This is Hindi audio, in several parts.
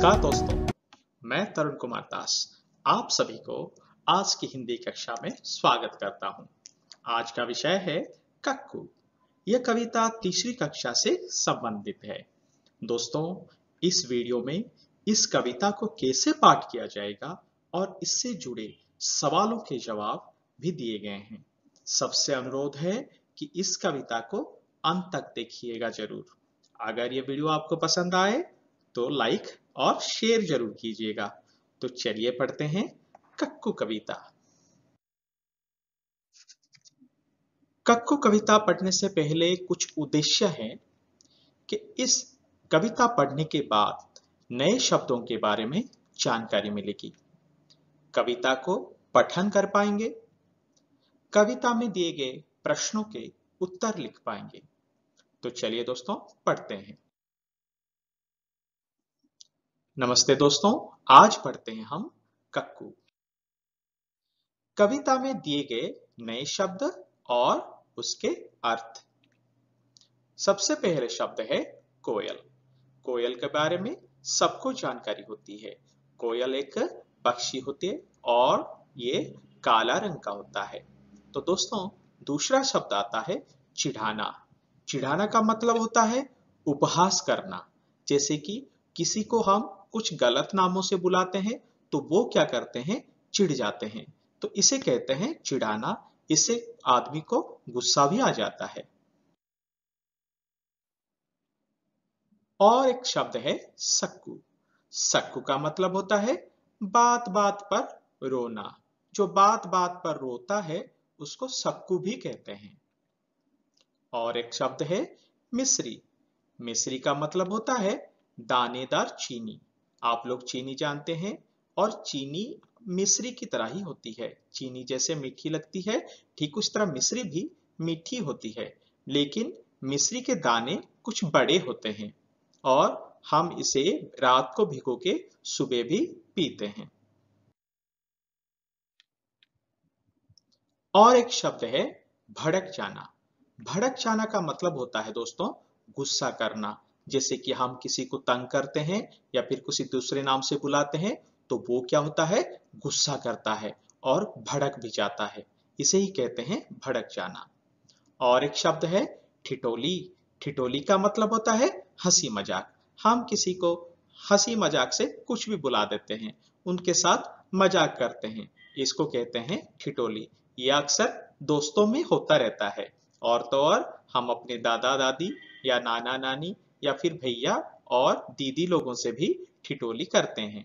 नमस्कार दोस्तों, मैं तरुण कुमार दास आप सभी को आज की हिंदी कक्षा में स्वागत करता हूं। आज का विषय है कक्कू। यह कविता तीसरी कक्षा से संबंधित है। दोस्तों, इस वीडियो में इस कविता को कैसे पाठ किया जाएगा और इससे जुड़े सवालों के जवाब भी दिए गए हैं। सबसे अनुरोध है कि इस कविता को अंत तक देखिएगा जरूर। अगर ये वीडियो आपको पसंद आए तो लाइक और शेयर जरूर कीजिएगा। तो चलिए पढ़ते हैं कक्कू कविता। कक्कू कविता पढ़ने से पहले कुछ उद्देश्य है कि इस कविता पढ़ने के बाद नए शब्दों के बारे में जानकारी मिलेगी। कविता को पठन कर पाएंगे, कविता में दिए गए प्रश्नों के उत्तर लिख पाएंगे। तो चलिए दोस्तों पढ़ते हैं। नमस्ते दोस्तों, आज पढ़ते हैं हम कक्कू। कविता में दिए गए नए शब्द और उसके अर्थ। सबसे पहले शब्द है कोयल। कोयल के बारे में सबको जानकारी होती है। कोयल एक पक्षी होती है और ये काला रंग का होता है। तो दोस्तों, दूसरा शब्द आता है चिढ़ाना। चिढ़ाना का मतलब होता है उपहास करना। जैसे कि किसी को हम कुछ गलत नामों से बुलाते हैं तो वो क्या करते हैं, चिढ़ जाते हैं। तो इसे कहते हैं चिढ़ाना। इससे आदमी को गुस्सा भी आ जाता है। और एक शब्द है सक्कू। सक्कू का मतलब होता है बात बात पर रोना। जो बात बात पर रोता है उसको सक्कू भी कहते हैं। और एक शब्द है मिश्री। मिश्री का मतलब होता है दानेदार चीनी। आप लोग चीनी जानते हैं और चीनी मिश्री की तरह ही होती है। चीनी जैसे मीठी लगती है, ठीक उस तरह मिश्री भी मीठी होती है, लेकिन मिश्री के दाने कुछ बड़े होते हैं और हम इसे रात को भिगो के सुबह भी पीते हैं। और एक शब्द है भड़क जाना। भड़क जाना का मतलब होता है दोस्तों गुस्सा करना। जैसे कि हम किसी को तंग करते हैं या फिर किसी दूसरे नाम से बुलाते हैं तो वो क्या होता है, गुस्सा करता है और भड़क भी जाता है। इसे ही कहते हैं भड़क जाना। और एक शब्द है ठिठोली। ठिठोली का मतलब होता है हंसी मजाक। हम किसी को हंसी मजाक से कुछ भी बुला देते हैं, उनके साथ मजाक करते हैं, इसको कहते हैं ठिठोली। ये अक्सर दोस्तों में होता रहता है। और तो और हम अपने दादा दादी या नाना नानी या फिर भैया और दीदी लोगों से भी ठिठोली करते हैं।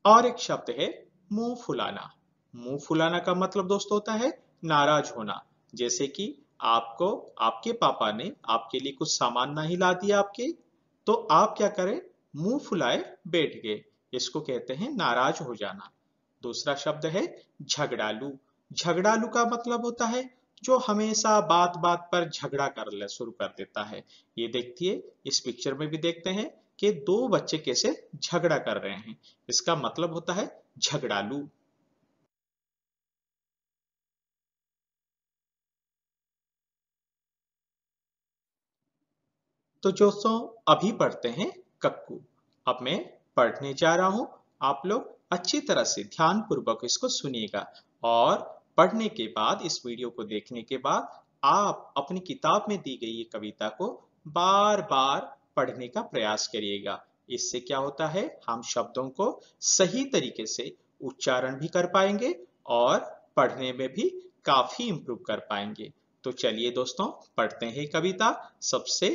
और एक शब्द है मुंह फुलाना। मुंह फुलाना का मतलब दोस्तों होता है नाराज होना। जैसे कि आपको आपके पापा ने आपके लिए कुछ सामान नहीं ला दिया आपके, तो आप क्या करें, मुंह फुलाए बैठ गए। इसको कहते हैं नाराज हो जाना। दूसरा शब्द है झगड़ालू। झगड़ालू का मतलब होता है जो हमेशा बात बात पर झगड़ा कर शुरू कर देता है। ये देखिए, इस पिक्चर में भी देखते हैं कि दो बच्चे कैसे झगड़ा कर रहे हैं। इसका मतलब होता है झगड़ालू। तो दोस्तों, अभी पढ़ते हैं कक्कू। अब मैं पढ़ने जा रहा हूं। आप लोग अच्छी तरह से ध्यान पूर्वक इसको सुनिएगा और पढ़ने के बाद, इस वीडियो को देखने के बाद, आप अपनी किताब में दी गई ये कविता को बार बार पढ़ने का प्रयास करिएगा। इससे क्या होता है, हम शब्दों को सही तरीके से उच्चारण भी कर पाएंगे और पढ़ने में भी काफी इम्प्रूव कर पाएंगे। तो चलिए दोस्तों पढ़ते हैं कविता। सबसे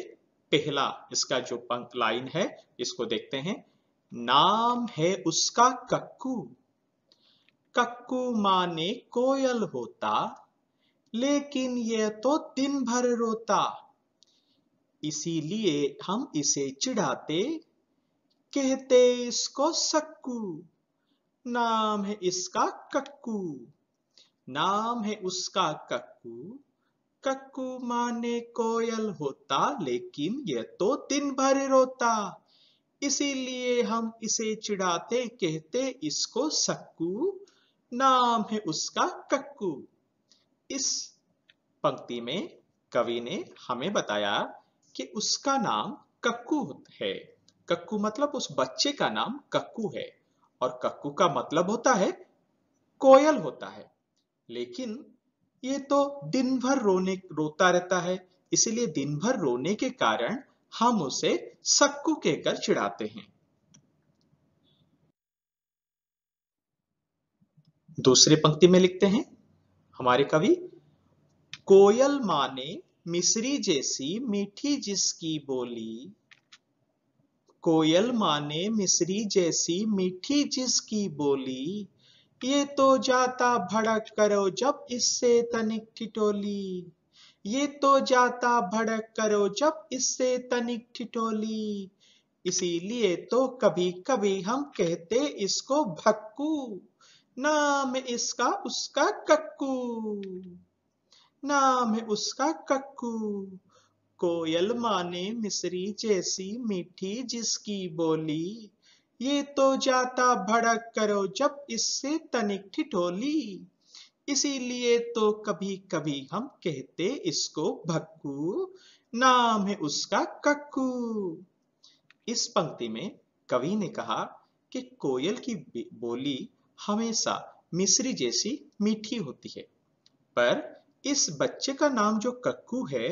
पहला इसका जो पंक्त लाइन है इसको देखते हैं। नाम है उसका कक्कू। कक्कू माने कोयल होता, लेकिन ये तो दिन भर रोता। इसीलिए हम इसे चिढ़ाते, कहते इसको सक्कू। नाम है इसका कक्कू। नाम है उसका कक्कू। कक्कू माने कोयल होता, लेकिन ये तो दिन भर रोता। इसीलिए हम इसे चिढ़ाते, कहते इसको सक्कू। नाम है उसका कक्कू। इस पंक्ति में कवि ने हमें बताया कि उसका नाम कक्कू है। कक्कू मतलब उस बच्चे का नाम कक्कू है और कक्कू का मतलब होता है कोयल होता है। लेकिन ये तो दिन भर रोता रहता है, इसलिए दिन भर रोने के कारण हम उसे सक्कू कहकर चिढ़ाते हैं। दूसरी पंक्ति में लिखते हैं हमारे कवि, कोयल माने मिस्री जैसी मीठी जिसकी बोली, कोयल माने मिस्री जैसी मीठी जिसकी बोली, ये तो जाता भड़क करो जब इससे तनिक ठिठोली, ये तो जाता भड़क करो जब इससे तनिक ठिठोली, इसीलिए तो कभी कभी हम कहते इसको भक्कू, नाम है इसका उसका कक्कू, नाम है उसका कक्कू। कोयल माने मिस्री जैसी मीठी जिसकी बोली, ये तो जाता भड़क करो जब इससे तनिक ठिठोली, इसीलिए तो कभी कभी हम कहते इसको भक्कू, नाम है उसका कक्कू। इस पंक्ति में कवि ने कहा कि कोयल की बोली हमेशा मिस्री जैसी मीठी होती है, पर इस बच्चे का नाम जो कक्कू है,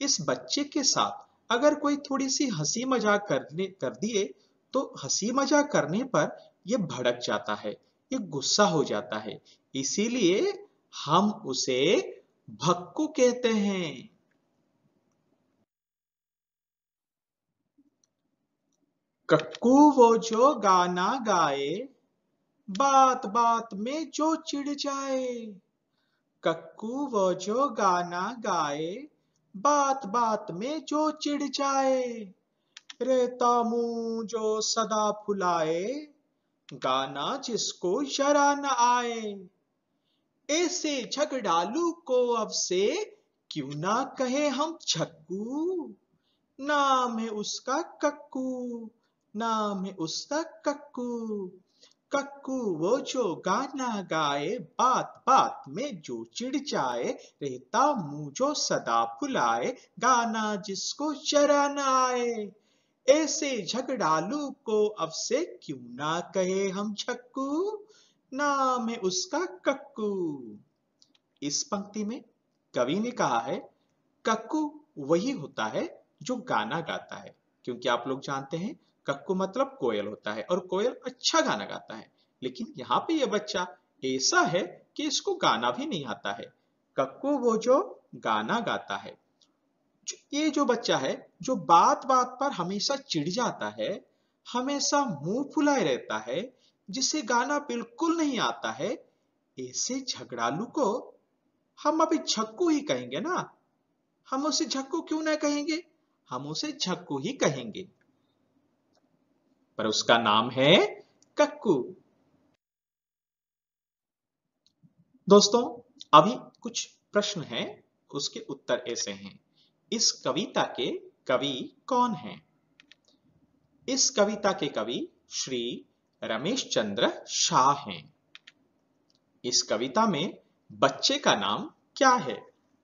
इस बच्चे के साथ अगर कोई थोड़ी सी हंसी मजाक कर दिए तो हंसी मजाक करने पर यह भड़क जाता है, ये गुस्सा हो जाता है, इसीलिए हम उसे भक्कू कहते हैं। कक्कू वो जो गाना गाए, बात बात में जो चिढ़ जाए, कक्कू वो जो गाना गाए, बात बात में जो चिढ़ जाए, रहता मुंह जो सदा फुलाए, गाना जिसको जरा न आए, ऐसे झगड़ालू को अब से क्यों ना कहे हम छक्कू, नाम है उसका कक्कू, नाम है उसका कक्कू। कक्कू वो जो गाना गाए, बात बात में जो चिढ़ जाए, रहता मुंह जो सदा फुलाए, गाना जिसको जरा न आए, ऐसे झगड़ालू को अब से क्यों ना कहे हम छक्कू, नाम है उसका कक्कू। इस पंक्ति में कवि ने कहा है कक्कू वही होता है जो गाना गाता है, क्योंकि आप लोग जानते हैं कक्कू मतलब कोयल होता है और कोयल अच्छा गाना गाता है, लेकिन यहाँ पे यह बच्चा ऐसा है कि इसको गाना भी नहीं आता है। कक्कू वो जो गाना गाता है, ये जो बच्चा है जो बात बात पर हमेशा चिढ़ जाता है, हमेशा मुंह फुलाए रहता है, जिसे गाना बिल्कुल नहीं आता है, ऐसे झगड़ालू को हम अभी झक्कू ही कहेंगे ना। हम उसे झक्कू क्यों ना कहेंगे, हम उसे झक्कू ही कहेंगे, पर उसका नाम है कक्कू। दोस्तों, अभी कुछ प्रश्न हैं, उसके उत्तर ऐसे हैं। इस कविता के कवि कौन हैं? इस कविता के कवि श्री रमेश चंद्र शाह हैं। इस कविता में बच्चे का नाम क्या है?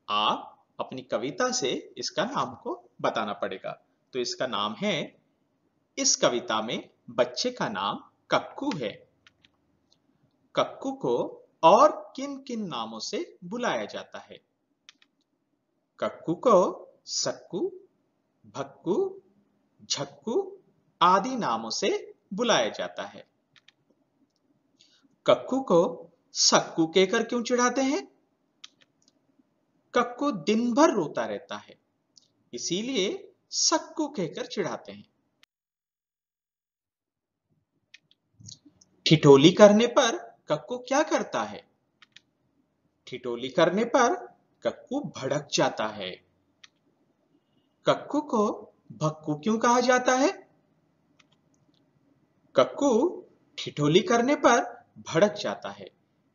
आप अपनी कविता से इसका नाम को बताना पड़ेगा। तो इसका नाम है, इस कविता में बच्चे का नाम कक्कू है। कक्कू को और किन किन नामों से बुलाया जाता है? कक्कू को सक्कू, भक्कू, झक्कू आदि नामों से बुलाया जाता है। कक्कू को सक्कू कहकर क्यों चिढ़ाते हैं? कक्कू दिन भर रोता रहता है, इसीलिए सक्कू कहकर चिढ़ाते हैं। ठिठोली करने पर कक्कू क्या करता है? ठिठोली करने पर कक्कू भड़क जाता है। कक्कू को भक्कू क्यों कहा जाता है? कक्कू ठिठोली करने पर भड़क जाता है,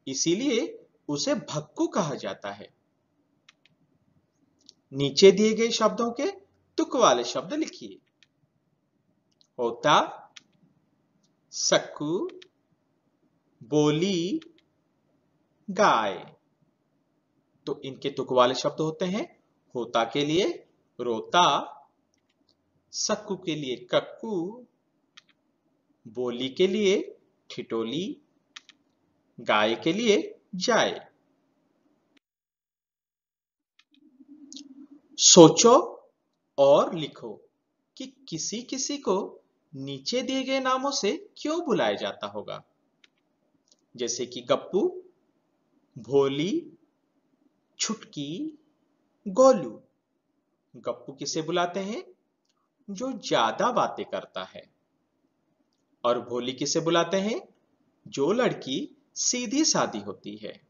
इसीलिए उसे भक्कू कहा जाता है। नीचे दिए गए शब्दों के तुक वाले शब्द लिखिए। होता, सक्कू, बोली, गाय। तो इनके तुक वाले शब्द होते हैं, होता के लिए रोता, सक्कू के लिए कक्कू, बोली के लिए ठिठोली, गाय के लिए जाय। सोचो और लिखो कि किसी किसी को नीचे दिए गए नामों से क्यों बुलाया जाता होगा, जैसे कि गप्पू, भोली, छुटकी, गोलू। गप्पू किसे बुलाते हैं? जो ज्यादा बातें करता है। और भोली किसे बुलाते हैं? जो लड़की सीधी सादी होती है।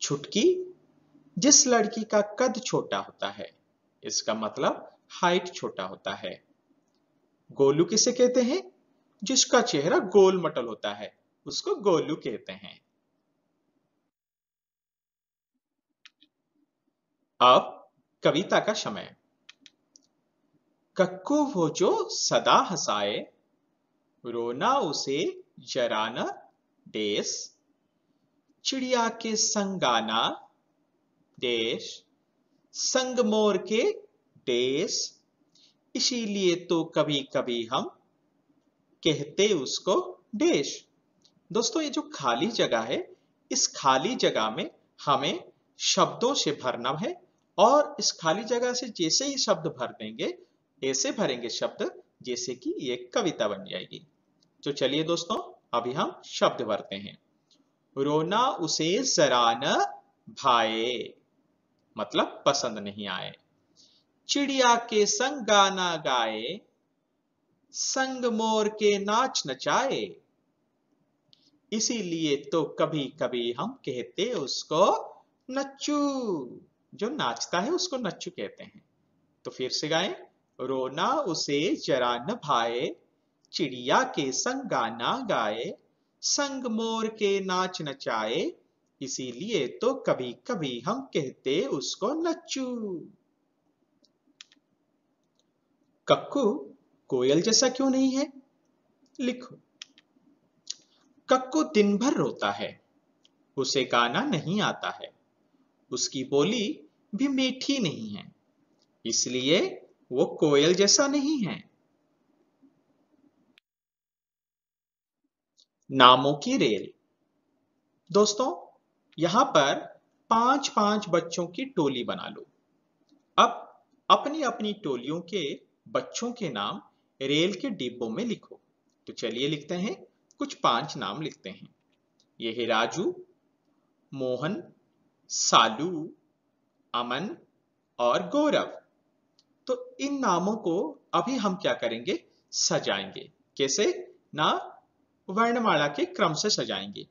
छुटकी, जिस लड़की का कद छोटा होता है, इसका मतलब हाइट छोटा होता है। गोलू किसे कहते हैं? जिसका चेहरा गोल मटल होता है, उसको गोलू कहते हैं। अब कविता का समय। कक्कू वो जो सदा हंसाए, रोना उसे जरा न देश, चिड़िया के संग गाना देश, संग मोर के देश, इसीलिए तो कभी कभी हम कहते उसको देश। दोस्तों, ये जो खाली जगह है, इस खाली जगह में हमें शब्दों से भरना है और इस खाली जगह से जैसे ही शब्द भर देंगे, ऐसे भरेंगे शब्द जैसे कि ये कविता बन जाएगी। तो चलिए दोस्तों, अभी हम शब्द भरते हैं। रोना उसे जरा न भाए, मतलब पसंद नहीं आए। चिड़िया के संग गाना गाए, संग मोर के नाच नचाए, इसीलिए तो कभी कभी हम कहते उसको नच्चू। जो नाचता है उसको नच्चू कहते हैं। तो फिर से गाएं। रोना उसे जरा न भाए, चिड़िया के संग गाना गाए, संग मोर के नाच नचाए, इसीलिए तो कभी कभी हम कहते उसको नच्चू। कक्कू कोयल जैसा क्यों नहीं है? लिखो। कक्कू दिन भर रोता है, उसे गाना नहीं आता है, उसकी बोली भी मीठी नहीं है, इसलिए वो कोयल जैसा नहीं है। नामों की रेल। दोस्तों, यहां पर 5-5 बच्चों की टोली बना लो। अब अपनी अपनी टोलियों के बच्चों के नाम रेल के डिब्बों में लिखो। तो चलिए लिखते हैं। कुछ 5 नाम लिखते हैं। ये है राजू, मोहन, सालू, अमन और गौरव। तो इन नामों को अभी हम क्या करेंगे? सजाएंगे। कैसे? ना वर्णमाला के क्रम से सजाएंगे।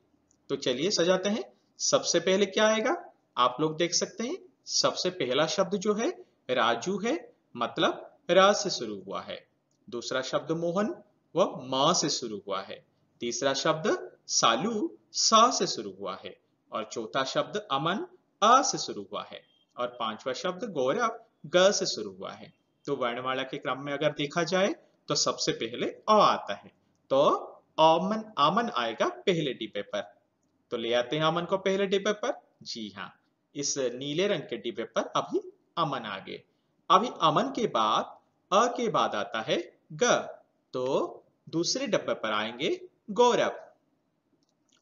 तो चलिए सजाते हैं। सबसे पहले क्या आएगा? आप लोग देख सकते हैं। सबसे पहला शब्द जो है राजू है, मतलब र से शुरू हुआ है। दूसरा शब्द मोहन, वह म से शुरू हुआ है। तीसरा शब्द सालू स से शुरू हुआ है। और चौथा शब्द अमन अ से शुरू हुआ है। और पांचवा शब्द गौरव ग से शुरू हुआ है। तो वर्णमाला के क्रम में अगर देखा जाए तो सबसे पहले अ आता है। तो अमन अमन आएगा पहले डिब्बे पर। तो ले आते हैं अमन को पहले डिब्बे पर। जी हाँ, इस नीले रंग के डिब्बे पर अभी अमन आ गए। अभी अमन के बाद अ के बाद आता है ग। तो दूसरे डब्बे पर आएंगे गौरव।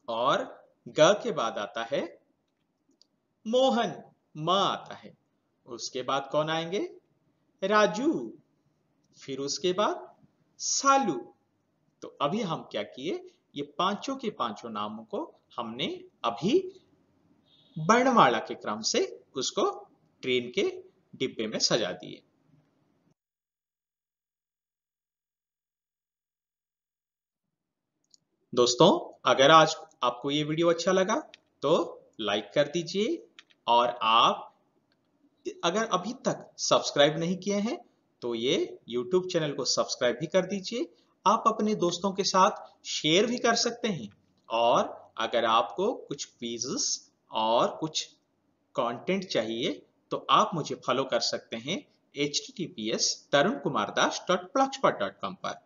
और ग के बाद आता है मोहन, म आता है। उसके बाद कौन आएंगे? राजू। फिर उसके बाद सालू। तो अभी हम क्या किए? ये पांचों के पांचों नामों को हमने अभी वर्णमाला के क्रम से उसको ट्रेन के डिब्बे में सजा दिए। दोस्तों, अगर आज आपको ये वीडियो अच्छा लगा तो लाइक कर दीजिए। और आप अगर अभी तक सब्सक्राइब नहीं किए हैं तो ये YouTube चैनल को सब्सक्राइब भी कर दीजिए। आप अपने दोस्तों के साथ शेयर भी कर सकते हैं। और अगर आपको कुछ क्विज़ेस और कुछ कंटेंट चाहिए तो आप मुझे फॉलो कर सकते हैं https:tarunkumardas.blogspot.com पर।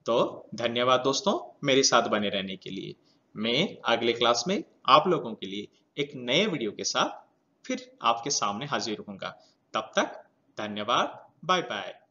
तो धन्यवाद दोस्तों, मेरे साथ बने रहने के लिए। मैं अगले क्लास में आप लोगों के लिए एक नए वीडियो के साथ फिर आपके सामने हाजिर होऊंगा। तब तक धन्यवाद। Bye bye.